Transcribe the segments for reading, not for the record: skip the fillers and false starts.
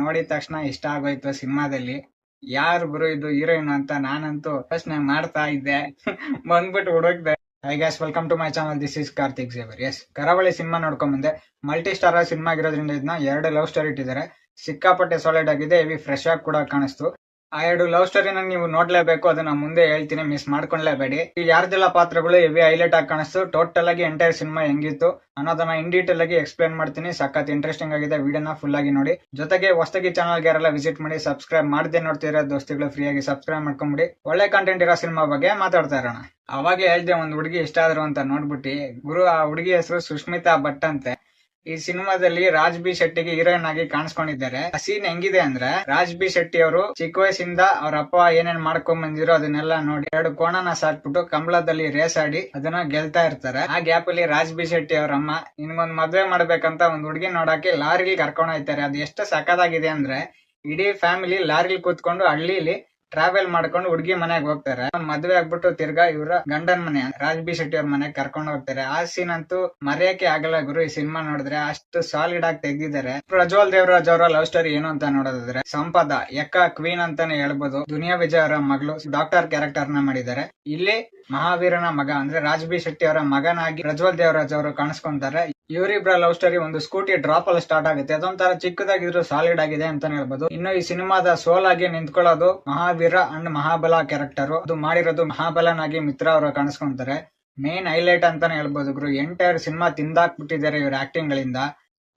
ನೋಡಿದ ತಕ್ಷಣ ಇಷ್ಟ ಆಗೋಯ್ತು ಸಿನಿಮಾದಲ್ಲಿ. ಯಾರು ಗುರು ಇದು ಹೀರೋಯಿನ್ ಅಂತ ನಾನಂತೂ ಯೋಚನೆ ಮಾಡ್ತಾ ಇದ್ದೆ. ಬಂದ್ಬಿಟ್ಟು ಹುಡುಕ್ದೆ. Hi guys, welcome to my channel. This is Karthik ಜೇವರ್. ಎಸ್, ಕರಾವಳಿ ಸಿನಿಮಾ ನೋಡ್ಕೊಂಡ್ ಬಂದೆ. ಮಲ್ಟಿ ಸ್ಟಾರ್ ಸಿನಿಮಾ ಆಗಿರೋದ್ರಿಂದ ಇದನ್ನ 2 ಲವ್ ಸ್ಟೋರಿ ಇಟ್ಟಿದ್ದಾರೆ. ಸಿಕ್ಕಾಪಟ್ಟೆ ಸಾಲಿಡ್ ಆಗಿದೆ, ಹೆವಿ ಫ್ರೆಶ್ ಆಗಿ ಕೂಡ ಕಾಣಿಸ್ತು. ಆ 2 ಲವ್ ಸ್ಟೋರಿನ ನೀವು ನೋಡ್ಲೇಬೇಕು, ಅದನ್ನ ಮುಂದೆ ಹೇಳ್ತೀನಿ, ಮಿಸ್ ಮಾಡ್ಕೊಂಡ್ಲೇಬೇಡಿ. ಈ ಯಾರ್ದೆಲ್ಲ ಪಾತ್ರಗಳು ಹೆವಿ ಹೈಲೈಟ್ ಆಗಿ ಕಾಣಿಸ್ತು, ಟೋಟಲ್ ಆಗಿ ಎಂಟೈರ್ ಸಿನಿಮಾ ಹೆಂಗಿತ್ತು ಅನ್ನೋದನ್ನ ಇನ್ ಡೀಟೇಲ್ ಆಗಿ ಎಕ್ಸ್ಪ್ಲೇನ್ ಮಾಡ್ತೀನಿ. ಸಖತ್ ಇಂಟ್ರೆಸ್ಟಿಂಗ್ ಆಗಿದೆ, ವಿಡಿಯೋನ ಫುಲ್ ಆಗಿ ನೋಡಿ. ಜೊತೆಗೆ ಹೊಸದಾಗಿ ಚಾನಲ್ಗೆ ಯಾರೆಲ್ಲ ವಿಸಿಟ್ ಮಾಡಿ ಸಬ್ಸ್ಕ್ರೈಬ್ ಮಾಡದೆ ನೋಡ್ತಿರೋ ದೋಸ್ತಿಗಳು ಫ್ರೀ ಆಗಿ ಸಬ್ಸ್ಕ್ರೈಬ್ ಮಾಡ್ಕೊಂಬಿಡಿ. ಒಳ್ಳೆ ಕಂಟೆಂಟ್ ಇರೋ ಸಿನಿಮಾ ಬಗ್ಗೆ ಮಾತಾಡ್ತಾ ಇರೋಣ. ಅವಾಗೇ ಹೇಳ್ದೆ ಒಂದ್ ಹುಡುಗಿ ಇಷ್ಟ ಆದ್ರು ಅಂತ ನೋಡ್ಬಿಟ್ಟು. ಗುರು, ಆ ಹುಡುಗಿ ಹೆಸರು ಸುಷ್ಮಿತಾ ಭಟ್ ಅಂತೆ. ಈ ಸಿನಿಮಾದಲ್ಲಿ ರಾಜ್ ಬಿ ಶೆಟ್ಟಿಗೆ ಹೀರೋಯಿನ್ ಆಗಿ ಕಾಣಿಸ್ಕೊಂಡಿದ್ದಾರೆ. ಆ ಸೀನ್ ಹೆಂಗಿದೆ ಅಂದ್ರೆ, ರಾಜ್ ಬಿ ಶೆಟ್ಟಿ ಅವರು ಚಿಕ್ಕ ವಯಸ್ಸಿಂದ ಅವ್ರ ಅಪ್ಪ ಏನೇನ್ ಮಾಡ್ಕೊಂಡ್ ಬಂದಿರೋ ಅದನ್ನೆಲ್ಲ ನೋಡಿ 2 ಕೋಣನ ಸಾಕ್ಬಿಟ್ಟು ಕಂಬಳದಲ್ಲಿ ರೇಸ್ ಆಡಿ ಅದನ್ನ ಗೆಲ್ತಾ ಇರ್ತಾರೆ. ಆ ಗ್ಯಾಪ್ ಅಲ್ಲಿ ರಾಜ್ ಬಿ ಶೆಟ್ಟಿ ಅವ್ರ ಅಮ್ಮ ನಿನ್ಗೊಂದ್ ಮದ್ವೆ ಮಾಡ್ಬೇಕಂತ ಒಂದ್ ಹುಡುಗಿ ನೋಡಕ್ಕೆ ಲಾರಿಲಿ ಕರ್ಕೊಂಡ್ ಹೋಗ್ತಾರೆ. ಅದು ಎಷ್ಟು ಸಖತ್ತಾಗಿದೆ ಅಂದ್ರೆ, ಇಡೀ ಫ್ಯಾಮಿಲಿ ಲಾರಿಲಿ ಕೂತ್ಕೊಂಡು ಹಳ್ಳಿಲಿ ಟ್ರಾವೆಲ್ ಮಾಡ್ಕೊಂಡು ಹುಡುಗಿ ಮನೆಗೆ ಹೋಗ್ತಾರೆ. ಮದ್ವೆ ಆಗ್ಬಿಟ್ಟು ತಿರ್ಗಾ ಇವ್ರ ಗಂಡನ್ ಮನೆ ರಾಜ್ ಬಿ ಶೆಟ್ಟಿ ಅವ್ರ ಮನೆಗೆ ಕರ್ಕೊಂಡು ಹೋಗ್ತಾರೆ. ಆ ಸೀನ್ ಅಂತೂ ಮರೆಯಕ್ಕೆ ಆಗಲ್ಲ ಗುರು. ಈ ಸಿನಿಮಾ ನೋಡಿದ್ರೆ ಅಷ್ಟು ಸಾಲಿಡ್ ಆಗಿ ತೆಗ್ದಿದ್ದಾರೆ. ಪ್ರಜ್ವಲ್ ದೇವರಾಜ್ ಅವರ ಲವ್ ಸ್ಟೋರಿ ಏನು ಅಂತ ನೋಡೋದಾದ್ರೆ, ಸಂಪದ ಎಕ್ಕ ಕ್ವೀನ್ ಅಂತಾನೆ ಹೇಳ್ಬೋದು. ದುನಿಯಾ ವಿಜಯ್ ಅವರ ಮಗಳು ಡಾಕ್ಟರ್ ಕ್ಯಾರೆಕ್ಟರ್ ನ ಮಾಡಿದ್ದಾರೆ. ಇಲ್ಲಿ ಮಹಾವೀರನ ಮಗ ಅಂದ್ರೆ ರಾಜ್ ಬಿ ಶೆಟ್ಟಿ ಅವರ ಮಗನಾಗಿ ಪ್ರಜ್ವಲ್ ದೇವರಾಜ್ ಅವರು ಕಾಣಿಸ್ಕೊಂತಾರೆ. ಇವರಿಬ್ಬರ ಲವ್ ಸ್ಟೋರಿ ಒಂದು ಸ್ಕೂಟಿ ಡ್ರಾಪ್ ಅಲ್ಲಿ ಸ್ಟಾರ್ಟ್ ಆಗುತ್ತೆ. ಅದೊಂಥರ ಚಿಕ್ಕದಾಗಿದ್ರು ಸಾಲಿಡ್ ಆಗಿದೆ ಅಂತಾನೆ ಹೇಳ್ಬೋದು. ಇನ್ನು ಈ ಸಿನಿಮಾದ ಸೋಲ್ ಆಗಿ ನಿಂತ್ಕೊಳ್ಳೋದು ಮಹಾವೀರ ಅಂಡ್ ಮಹಾಬಲ ಕ್ಯಾರೆಕ್ಟರ್. ಅದು ಮಾಡಿರೋದು ಮಹಾಬಲನಾಗಿ ಮಿತ್ರ ಅವರು ಕಾಣಿಸ್ಕೊಂತಾರೆ. ಮೇನ್ ಹೈಲೈಟ್ ಅಂತಾನೆ ಹೇಳ್ಬೋದು ಗುರು. ಎಂಟೈರ್ ಸಿನಿಮಾ ತಿಂದಾಕ್ಬಿಟ್ಟಿದ್ದಾರೆ ಇವ್ರ ಆಕ್ಟಿಂಗ್ ಗಳಿಂದ.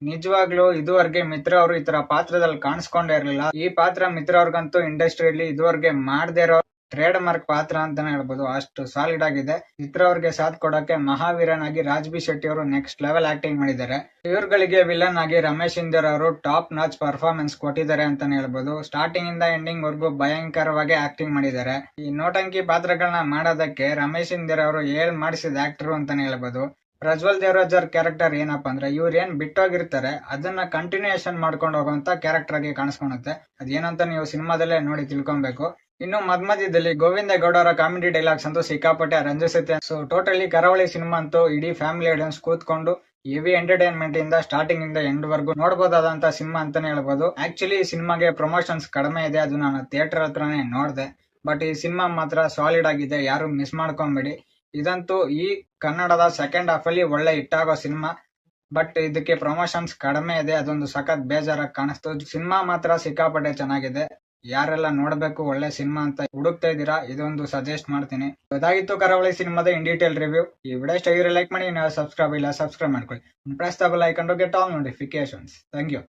ನಿಜವಾಗ್ಲೂ ಇದುವರೆಗೆ ಮಿತ್ರ ಅವರು ಈ ತರ ಪಾತ್ರದಲ್ಲಿ ಕಾಣಿಸ್ಕೊಂಡೇ ಇರ್ಲಿಲ್ಲ. ಈ ಪಾತ್ರ ಮಿತ್ರ ಅವ್ರಿಗಂತೂ ಇಂಡಸ್ಟ್ರಿಯಲ್ಲಿ ಇದುವರೆಗೆ ಮಾಡದೇ ಇರೋ ಟ್ರೇಡ್ ಮಾರ್ಕ್ ಪಾತ್ರ ಅಂತಾನೆ ಹೇಳ್ಬೋದು. ಅಷ್ಟು ಸಾಲಿಡ್ ಆಗಿದೆ. ಮಿತ್ರ ಅವ್ರಿಗೆ ಸಾಥ್ ಕೊಡಕ್ಕೆ ಮಹಾವೀರನಾಗಿ ರಾಜ್ ಬಿ ಶೆಟ್ಟಿ ಅವರು ನೆಕ್ಸ್ಟ್ ಲೆವೆಲ್ ಆಕ್ಟಿಂಗ್ ಮಾಡಿದ್ದಾರೆ. ಇವ್ರುಗಳಿಗೆ ವಿಲನ್ ಆಗಿ ರಮೇಶ್ ಇಂದಿರಾ ಅವರು ಟಾಪ್ ನಾಚ್ ಪರ್ಫಾರ್ಮೆನ್ಸ್ ಕೊಟ್ಟಿದ್ದಾರೆ ಅಂತಾನೆ ಹೇಳ್ಬೋದು. ಸ್ಟಾರ್ಟಿಂಗ್ ಇಂದ ಎಂಡಿಂಗ್ ವರ್ಗು ಭಯಂಕರವಾಗಿ ಆಕ್ಟಿಂಗ್ ಮಾಡಿದ್ದಾರೆ. ಈ ನೋಟಂಕಿ ಪಾತ್ರಗಳನ್ನ ಮಾಡೋದಕ್ಕೆ ರಮೇಶ್ ಇಂದಿರಾ ಅವರು ಮಾಡಿಸಿದ ಆಕ್ಟರ್ ಅಂತಾನೆ ಹೇಳ್ಬೋದು. ಪ್ರಜ್ವಲ್ ದೇವರಾಜ್ ಅವ್ರ ಕ್ಯಾರೆಕ್ಟರ್ ಏನಪ್ಪಾ ಅಂದ್ರೆ, ಇವ್ರು ಏನ್ ಬಿಟ್ಟೋಗಿರ್ತಾರೆ ಅದನ್ನ ಕಂಟಿನ್ಯೂಯೇಷನ್ ಮಾಡ್ಕೊಂಡು ಹೋಗುವಂತ ಕ್ಯಾರೆಕ್ಟರ್ ಆಗಿ ಕಾಣಿಸ್ಕೊಳುತ್ತೆ. ಅದೇನಂತ ನೀವು ಸಿನಿಮಾದಲ್ಲೇ ನೋಡಿ ತಿಳ್ಕೊಬೇಕು. ಇನ್ನು ಮಧ್ಯದಲ್ಲಿ ಗೋವಿಂದ ಗೌಡ ಅವರ ಕಾಮಿಡಿ ಡೈಲಾಗ್ಸ್ ಅಂತೂ ಸಿಕ್ಕಾಪಟ್ಟೆ ರಂಜಿಸುತ್ತೆ. ಸೊ ಟೋಟಲಿ ಕರಾವಳಿ ಸಿನಿಮಾ ಅಂತೂ ಇಡೀ ಫ್ಯಾಮಿಲಿ ಆಡಿಯನ್ಸ್ ಕೂತ್ಕೊಂಡು ಹೆವಿ ಎಂಟರ್ಟೈನ್ಮೆಂಟ್ ಇಂದ ಸ್ಟಾರ್ಟಿಂಗ್ ಇಂದ ಎಂಡ್ ವರ್ಗು ನೋಡಬಹುದಾದಂತ ಸಿನಿಮಾ ಅಂತಾನೆ ಹೇಳ್ಬೋದು. ಆಕ್ಚುಲಿ ಈ ಸಿನಿಮಾಗೆ ಪ್ರಮೋಷನ್ಸ್ ಕಡಿಮೆ ಇದೆ, ಅದು ನಾನು ಥಿಯೇಟರ್ ಹತ್ರನೇ ನೋಡಿದೆ. ಬಟ್ ಈ ಸಿನಿಮಾ ಮಾತ್ರ ಸಾಲಿಡ್ ಆಗಿದೆ, ಯಾರು ಮಿಸ್ ಮಾಡ್ಕೊಂಬೇಡಿ. ಇದಂತೂ ಈ ಕನ್ನಡದ ಸೆಕೆಂಡ್ ಹಾಫ್ ಅಲ್ಲಿ ಒಳ್ಳೆ ಹಿಟ್ ಆಗೋ ಸಿನಿಮಾ. ಬಟ್ ಇದಕ್ಕೆ ಪ್ರಮೋಷನ್ಸ್ ಕಡಿಮೆ ಇದೆ, ಅದೊಂದು ಸಖತ್ ಬೇಜಾರಾಗಿ ಕಾಣಿಸ್ತು. ಸಿನಿಮಾ ಮಾತ್ರ ಸಿಕ್ಕಾಪಟ್ಟೆ ಚೆನ್ನಾಗಿದೆ. ಯಾರೆಲ್ಲ ನೋಡ್ಬೇಕು ಒಳ್ಳೆ ಸಿನಿಮಾ ಅಂತ ಹುಡುಕ್ತಾ ಇದೀರಾ, ಇದೊಂದು ಸಜೆಸ್ಟ್ ಮಾಡ್ತೀನಿ. ಅದಾಗಿತ್ತು ಕರಾವಳಿ ಸಿನಿಮಾದ ಇನ್ ಡೀಟೇಲ್ ರಿವ್ಯೂ. ಈ ವಿಡಿಯೋ ಇಷ್ಟ ಆಗಿದ್ರೆ ಲೈಕ್ ಮಾಡಿ, ಸಬ್ಸ್ಕ್ರೈಬ್ ಇಲ್ಲ ಸಬ್ಸ್ಕ್ರೈಬ್ ಮಾಡ್ಕೊಳ್ಳಿ. Press the bell icon to get all notifications. Thank you.